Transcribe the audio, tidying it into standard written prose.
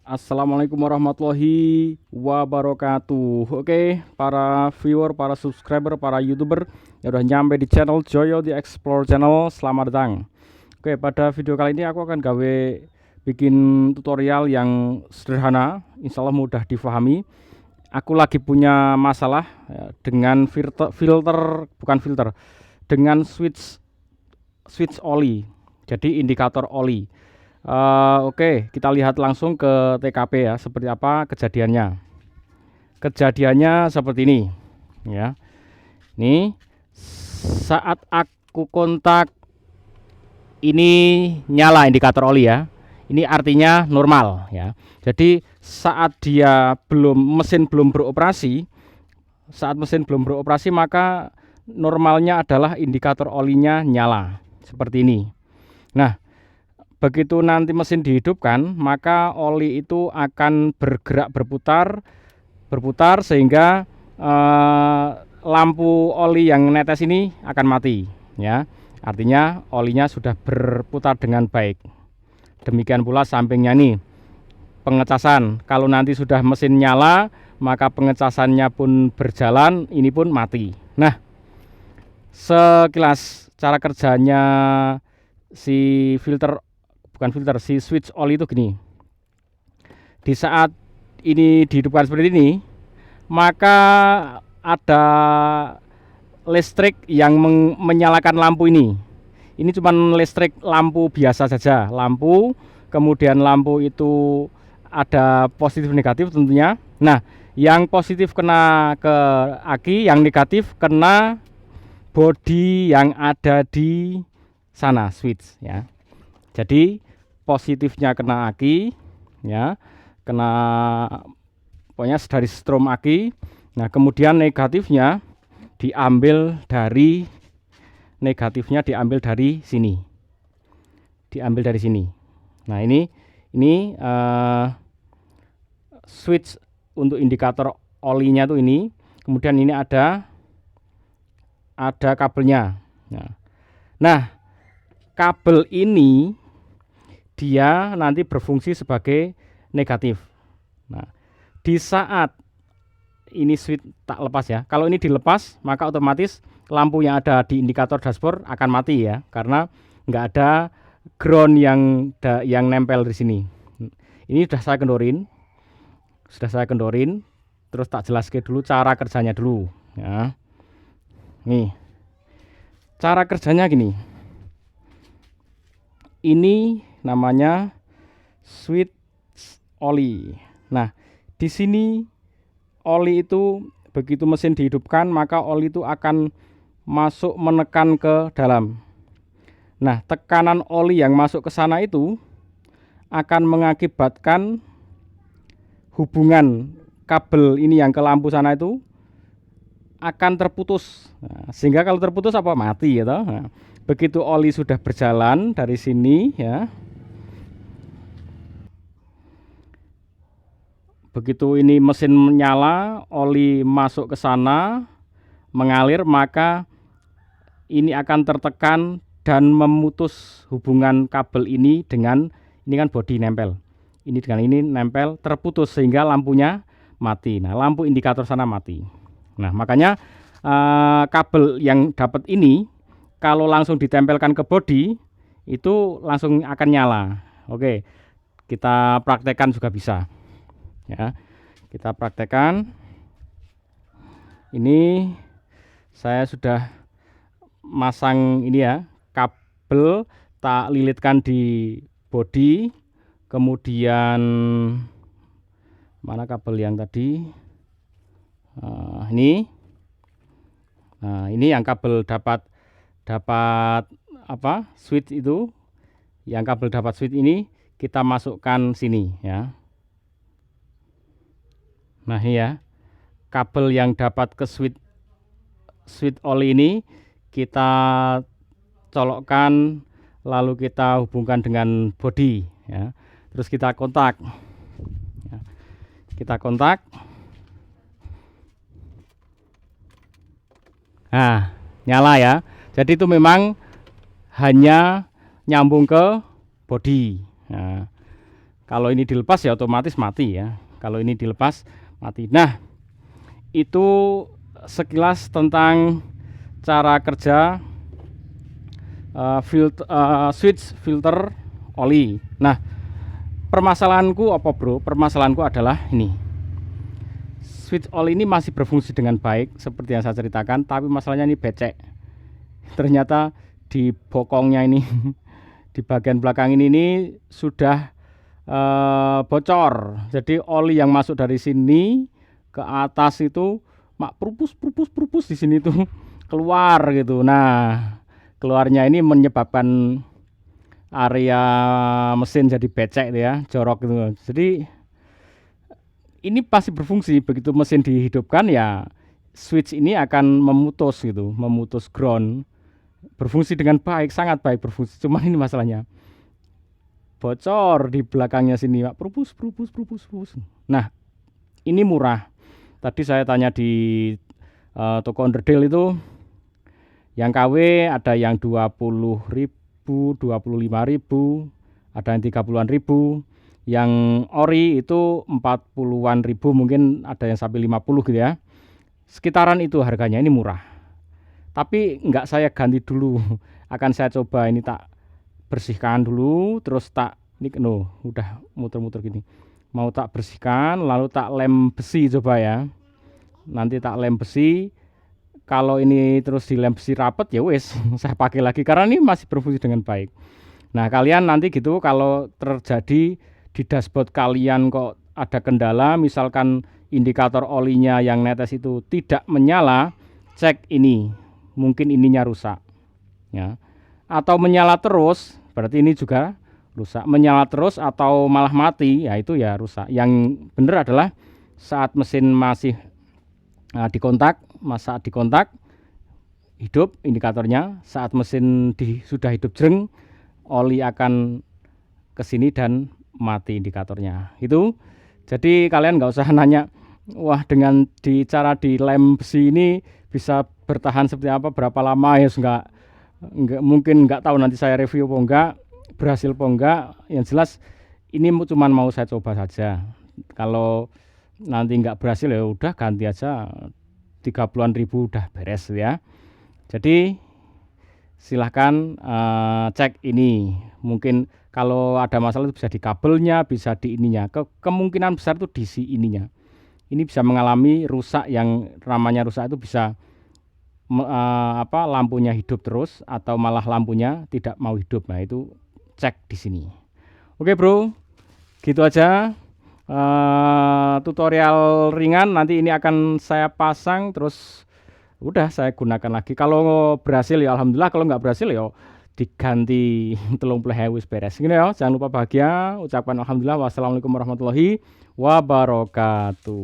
Assalamualaikum warahmatullahi wabarakatuh. Oke, para viewer, para subscriber, para YouTuber yang udah nyampe di channel Joyo The Explore Channel, selamat datang. Oke, pada video kali ini aku akan bikin tutorial yang sederhana, insya Allah mudah difahami. Aku lagi punya masalah ya, dengan dengan switch oli, jadi indikator oli. Oke, kita lihat langsung ke TKP ya, seperti apa kejadiannya. Kejadiannya seperti ini, ya. Ini saat aku kontak, ini nyala indikator oli ya. Ini artinya normal ya. Jadi saat mesin belum beroperasi, maka normalnya adalah indikator olinya nyala seperti ini. Nah, begitu nanti mesin dihidupkan, maka oli itu akan bergerak berputar sehingga lampu oli yang netes ini akan mati ya. Artinya olinya sudah berputar dengan baik. Demikian pula sampingnya nih, pengecasan. Kalau nanti sudah mesin nyala, maka pengecasannya pun berjalan, ini pun mati. Nah, sekilas cara kerjanya si switch oli itu gini. Di saat ini dihidupkan seperti ini, maka ada listrik yang menyalakan lampu ini. Ini cuma listrik lampu biasa saja, kemudian lampu itu ada positif negatif tentunya. Nah, yang positif kena ke aki, yang negatif kena bodi yang ada di sana, switch ya. Jadi positifnya kena aki ya, kena pokoknya dari strom aki. Nah, kemudian negatifnya diambil dari sini, nah ini switch untuk indikator olinya tuh ini. Kemudian ini ada kabelnya. Nah, kabel ini dia nanti berfungsi sebagai negatif. Nah, di saat ini switch tak lepas ya, kalau ini dilepas maka otomatis lampu yang ada di indikator dashboard akan mati ya, karena nggak ada ground yang nempel di sini. Ini sudah saya kendorin, terus tak jelaskan dulu cara kerjanya dulu ya. Nih, cara kerjanya gini. Ini namanya switch oli. Nah, di sini oli itu begitu mesin dihidupkan, maka oli itu akan masuk menekan ke dalam. Nah, tekanan oli yang masuk ke sana itu akan mengakibatkan hubungan kabel ini yang ke lampu sana itu akan terputus. Nah, sehingga kalau terputus apa? Mati ya toh. Nah, begitu oli sudah berjalan dari sini ya, begitu ini mesin menyala, oli masuk ke sana, mengalir, maka ini akan tertekan dan memutus hubungan kabel ini dengan ini kan bodi nempel. Ini dengan ini nempel, terputus sehingga lampunya mati. Nah, lampu indikator sana mati. Nah, makanya kabel yang dapat ini kalau langsung ditempelkan ke bodi itu langsung akan nyala. Oke, kita praktekkan juga bisa ya. Kita praktekkan. Ini saya sudah masang ini ya, kabel tak lilitkan di bodi. Kemudian mana kabel yang tadi? Ini. Nah, ini yang kabel dapat apa? Switch itu. Yang kabel dapat switch ini kita masukkan sini ya. Nah, ya. Kabel yang dapat ke switch oli ini kita colokkan, lalu kita hubungkan dengan bodi ya. Terus kita kontak. Ya. Kita kontak. Nah, nyala ya. Jadi itu memang hanya nyambung ke bodi. Nah, Kalau ini dilepas ya otomatis mati ya. Kalau ini dilepas mati. Nah, itu sekilas tentang cara kerja switch filter oli. Nah, permasalahanku apa bro? Permasalahanku adalah ini. Switch oli ini masih berfungsi dengan baik seperti yang saya ceritakan, tapi masalahnya ini becek. Ternyata di bokongnya ini di bagian belakang ini sudah bocor. Jadi oli yang masuk dari sini ke atas itu mak prupus di sini tuh keluar gitu. Nah, keluarnya ini menyebabkan area mesin jadi becek gitu ya, jorok gitu. Jadi ini pasti berfungsi, begitu mesin dihidupkan ya switch ini akan memutus gitu, memutus ground. Berfungsi dengan baik, sangat baik berfungsi. Cuman ini masalahnya bocor di belakangnya sini, Pak. Prupus. Nah, ini murah. Tadi saya tanya di toko onderdil itu, yang KW ada yang 20.000, 25.000, ada yang 30-an ribu. Yang ori itu 40-an ribu, mungkin ada yang sampai 50 gitu ya. Sekitaran itu harganya, ini murah. Tapi enggak saya ganti dulu. Akan saya coba ini tak bersihkan dulu, terus tak ini udah muter-muter gini. Mau tak bersihkan, lalu tak lem besi coba ya. Nanti tak lem besi. Kalau ini terus dilem besi rapet ya wes, saya pakai lagi karena ini masih berfungsi dengan baik. Nah, kalian nanti gitu kalau terjadi di dashboard kalian kok ada kendala, misalkan indikator olinya yang netes itu tidak menyala, cek ini. Mungkin ininya rusak. Ya. Atau menyala terus, berarti ini juga rusak. Menyala terus atau malah mati, ya itu ya rusak. Yang benar adalah saat mesin masih dikontak, saat dikontak hidup indikatornya, saat mesin sudah hidup jreng, oli akan ke sini dan mati indikatornya. Itu jadi kalian nggak usah nanya, wah dengan cara di lem besi ini bisa bertahan seperti apa, berapa lama ya, enggak mungkin, nggak tahu nanti saya review apa enggak, berhasil apa enggak. Yang jelas ini cuma mau saya coba saja. Kalau nanti nggak berhasil ya udah ganti aja, 30-an ribu udah beres ya. Jadi silahkan cek ini. Mungkin kalau ada masalah itu bisa di kabelnya, bisa di ininya. Kemungkinan besar itu di si ininya. Ini bisa mengalami rusak, yang namanya rusak itu bisa lampunya hidup terus atau malah lampunya tidak mau hidup. Nah, itu cek di sini. Oke, bro. Gitu aja. Tutorial ringan, nanti ini akan saya pasang terus udah saya gunakan lagi. Kalau berhasil ya alhamdulillah, kalau nggak berhasil ya diganti 30.000 beres. Gini ya, jangan lupa bahagia, ucapkan alhamdulillah. Wassalamualaikum warahmatullahi wabarakatuh.